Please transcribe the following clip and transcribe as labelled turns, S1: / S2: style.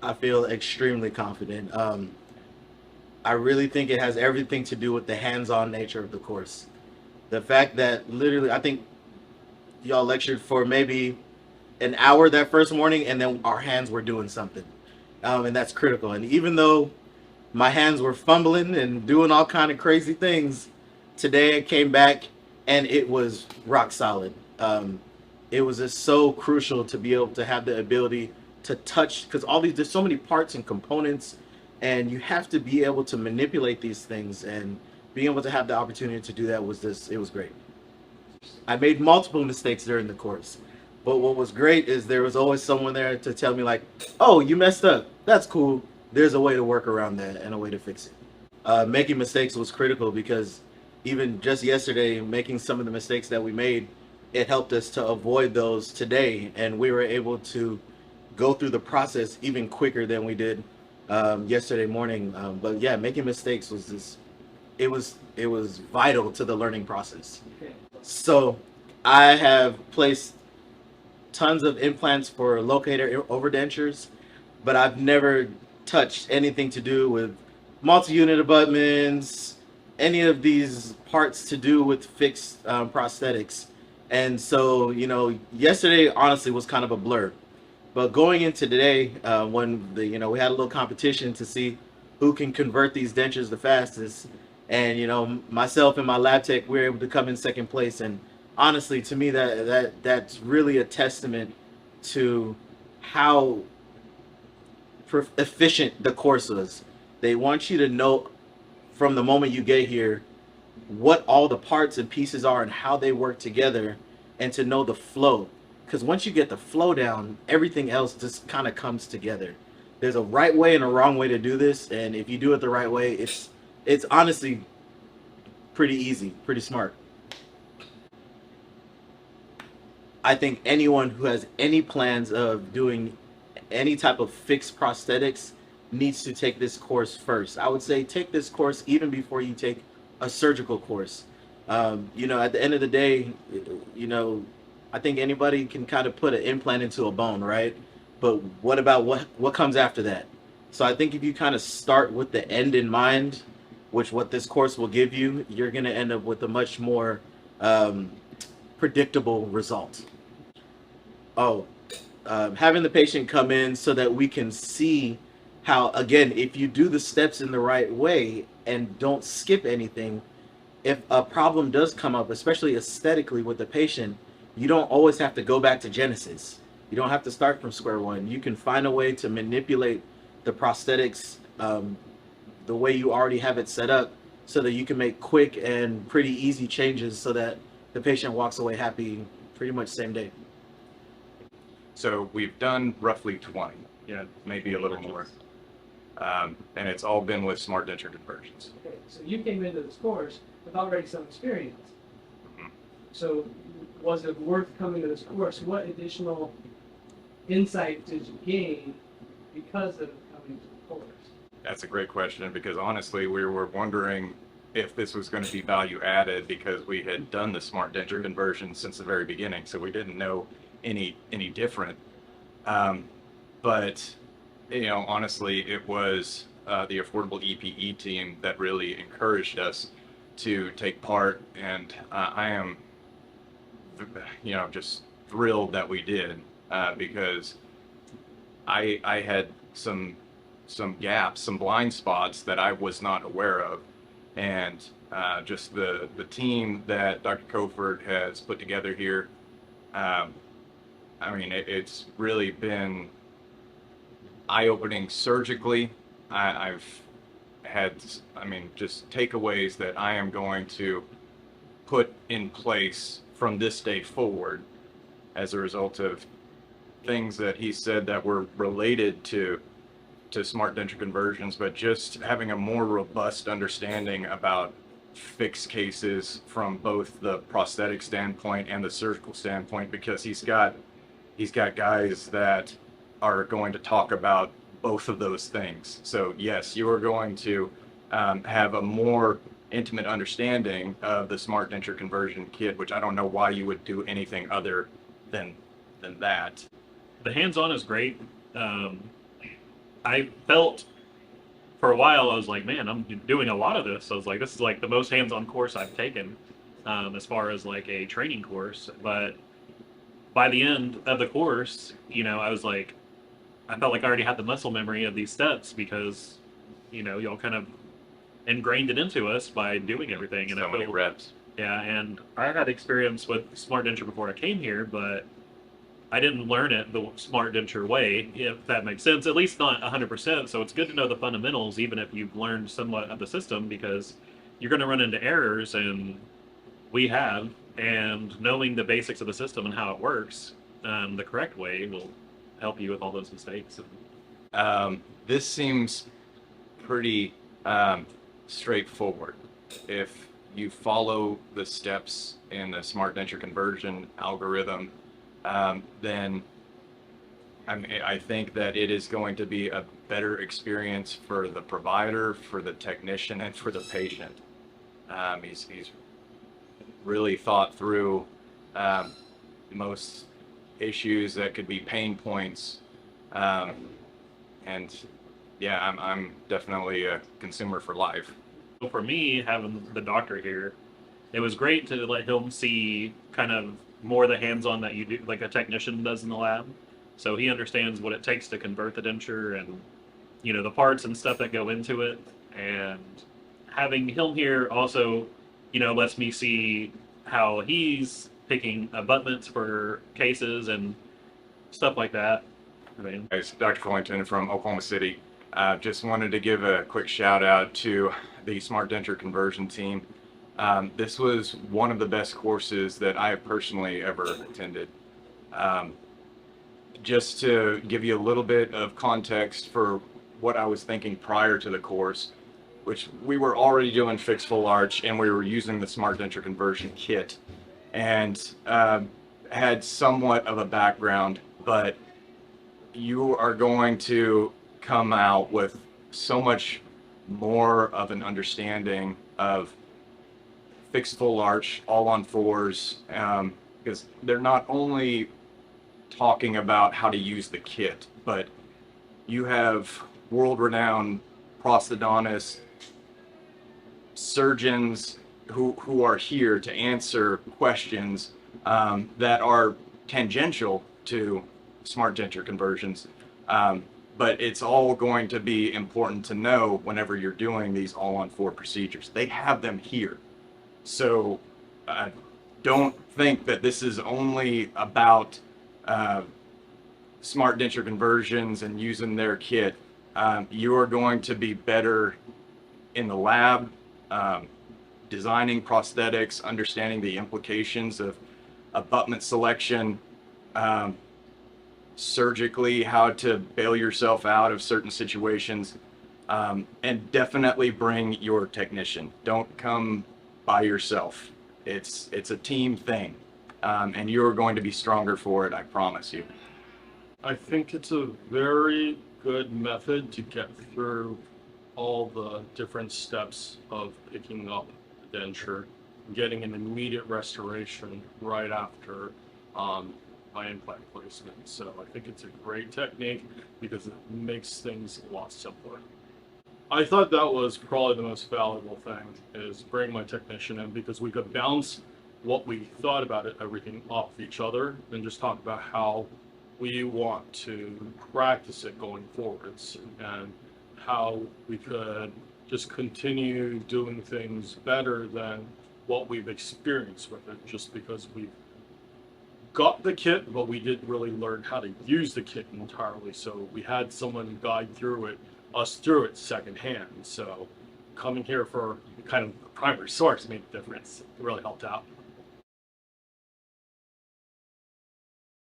S1: I feel extremely confident. I really think it has everything to do with the hands-on nature of the course. The fact that literally, I think y'all lectured for maybe an hour that first morning, and then our hands were doing something, and that's critical. And even though my hands were fumbling and doing all kind of crazy things, today I came back and it was rock solid. It was just so crucial to be able to have the ability to touch, because all these, there's so many parts and components, and you have to be able to manipulate these things, and being able to have the opportunity to do that was just, it was great. I made multiple mistakes during the course, but what was great is there was always someone there to tell me like, oh, you messed up, that's cool, there's a way to work around that and a way to fix it. Making mistakes was critical, because even just yesterday, making some of the mistakes that we made, it helped us to avoid those today, and we were able to go through the process even quicker than we did yesterday morning. But yeah, making mistakes was just, it was vital to the learning process. So I have placed tons of implants for locator overdentures, but I've never touched anything to do with multi-unit abutments, any of these parts to do with fixed prosthetics. And so, yesterday honestly was kind of a blur. But going into today, when we had a little competition to see who can convert these dentures the fastest, and myself and my lab tech, we were able to come in second place. And honestly, to me, that's really a testament to how efficient the course was. They want you to know from the moment you get here what all the parts and pieces are and how they work together, and to know the flow. Because once you get the flow down, everything else just kind of comes together. There's a right way and a wrong way to do this, and if you do it the right way, it's honestly pretty easy, pretty smart. I think anyone who has any plans of doing any type of fixed prosthetics needs to take this course first. I would say take this course even before you take a surgical course. At the end of the day, you know, I think anybody can kind of put an implant into a bone, right? But what about what comes after that? So I think if you kind of start with the end in mind, which what this course will give you, you're going to end up with a much more um, predictable result. Oh, having the patient come in so that we can see how, again, if you do the steps in the right way and don't skip anything, if a problem does come up, especially aesthetically with the patient, you don't always have to go back to Genesis. You don't have to start from square one. You can find a way to manipulate the prosthetics the way you already have it set up, so that you can make quick and pretty easy changes so that the patient walks away happy pretty much same day.
S2: So we've done roughly 20, maybe a little more. And it's all been with smart denture conversions.
S3: Okay, so you came into this course with already some experience.
S2: Mhm.
S3: So was it worth coming to this course? What additional insight did you gain because of coming to the course?
S2: That's a great question, because honestly, we were wondering if this was going to be value added, because we had done the smart denture conversion since the very beginning, so we didn't know any different. Um, but honestly, it was the Affordable EPE team that really encouraged us to take part, and I am, just thrilled that we did, because I had some gaps, some blind spots that I was not aware of, and just the team that Dr. Coford has put together here. Um, it's really been eye-opening surgically. I've had, just takeaways that I am going to put in place from this day forward as a result of things that he said that were related to smart denture conversions, but just having a more robust understanding about fixed cases from both the prosthetic standpoint and the surgical standpoint, because he's got guys that are going to talk about both of those things. So yes, you are going to have a more intimate understanding of the smart denture conversion kit, which I don't know why you would do anything other than that.
S4: The hands-on is great. I felt for a while, I was like, man, I'm doing a lot of this. I was like, this is like the most hands-on course I've taken, as far as like a training course. But by the end of the course, I was like, I felt like I already had the muscle memory of these steps because, y'all kind of ingrained it into us by doing everything. And
S2: So
S4: I
S2: many
S4: feel,
S2: reps.
S4: yeah, and I had experience with Smart Denture before I came here, but I didn't learn it the Smart Denture way, if that makes sense. At least not 100%. So it's good to know the fundamentals, even if you've learned somewhat of the system, because you're going to run into errors, and we have. And knowing the basics of the system and how it works the correct way will help you with all those mistakes.
S2: This seems pretty straightforward. If you follow the steps in the smart denture conversion algorithm, then I think that it is going to be a better experience for the provider, for the technician, and for the patient. He's really thought through most issues that could be pain points, and yeah, I'm definitely a consumer for life.
S4: So for me, having the doctor here, it was great to let him see kind of more the hands-on that you do, like a technician does in the lab. So he understands what it takes to convert the denture and the parts and stuff that go into it. And having him here also, lets me see how he's picking abutments for cases and stuff like that. I mean,
S2: It's Dr. Fullington from Oklahoma City. Just wanted to give a quick shout out to the Smart Denture Conversion team. This was one of the best courses that I have personally ever attended. Just to give you a little bit of context for what I was thinking prior to the course, which we were already doing fixed full arch and we were using the Smart Denture Conversion kit, and had somewhat of a background, but you are going to come out with so much more of an understanding of fixed full arch, all on fours, because they're not only talking about how to use the kit, but you have world-renowned prosthodontists, surgeons who are here to answer questions that are tangential to smart denture conversions. But it's all going to be important to know whenever you're doing these all-on-4 procedures. They have them here. So don't think that this is only about smart denture conversions and using their kit. You are going to be better in the lab, designing prosthetics, understanding the implications of abutment selection, surgically how to bail yourself out of certain situations, and definitely bring your technician. Don't come by yourself. It's a team thing, and you're going to be stronger for it, I promise you.
S5: I think it's a very good method to get through all the different steps of picking up the denture, getting an immediate restoration right after my implant placement. So I think it's a great technique because it makes things a lot simpler. I thought that was probably the most valuable thing, is bring my technician in, because we could bounce what we thought about it, everything off each other, and just talk about how we want to practice it going forwards, and how we could just continue doing things better than what we've experienced with it, just because we've got the kit, but we didn't really learn how to use the kit entirely. So we had someone guide us through it secondhand. So coming here for kind of the primary source made a difference. It really helped out.